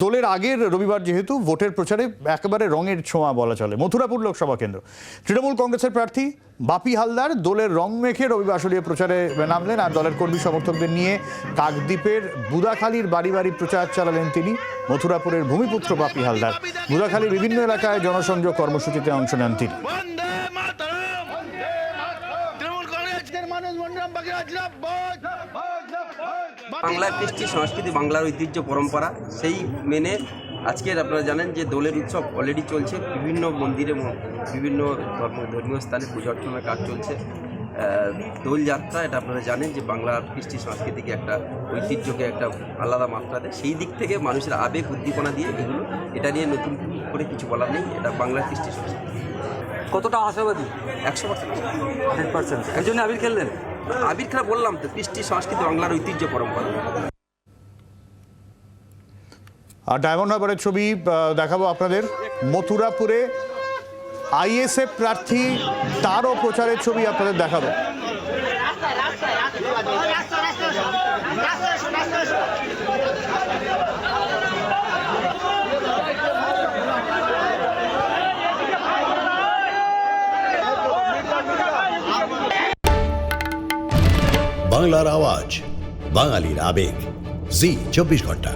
দোলের আগের রবিবার যেহেতু ভোটের প্রচারে একেবারে রঙের ছোঁয়া বলা চলে। মথুরাপুর লোকসভা কেন্দ্র তৃণমূল কংগ্রেসের প্রার্থী বাপি হালদার দোলের রং মেখে রবিবার আসলে প্রচারে নামলেন আর দলের কর্মী সমর্থকদের নিয়ে কাকদ্বীপের বুদাখালীর বাড়ি বাড়ি প্রচার চালালেন তিনি। মথুরাপুরের ভূমিপুত্র বাপি হালদার বুদাখালীর বিভিন্ন এলাকায় জনসংযোগ কর্মসূচিতে অংশ নেন তিনি। বাংলার কৃষ্টি সংস্কৃতি, বাংলার ঐতিহ্য পরম্পরা সেই মেনে আজকের আপনারা জানেন যে দোলের উৎসব অলরেডি চলছে। বিভিন্ন মন্দিরে বিভিন্ন ধর্মীয় স্থানে পূজা অর্চনার কাজ চলছে। দোলযাত্রা এটা আপনারা জানেন যে বাংলার কৃষ্টি সংস্কৃতিকে একটা ঐতিহ্যকে একটা আলাদা মাত্রা দেয়। সেই দিক থেকে মানুষের আবেগ উদ্দীপনা দিয়ে এগুলো, এটা নিয়ে নতুন করে কিছু বলার নেই। এটা বাংলার কৃষ্টি সংস্কৃতি। কতটা আশাবাদী? 100%। 100%। এই জন্য আবির খেললেন? আবির খেলা বললাম তো, কৃষ্টি সংস্কৃতি বাংলার ঐতিহ্য পরম্পরা। আর ডায়মন্ড হারবারের ছবি দেখাবো আপনাদের। মথুরাপুরে আইএসএফ প্রার্থী তারও প্রচারের ছবি আপনাদের দেখাবো। বাংলার আওয়াজ, বাঙালির আবেগ, জি 24 ঘন্টা।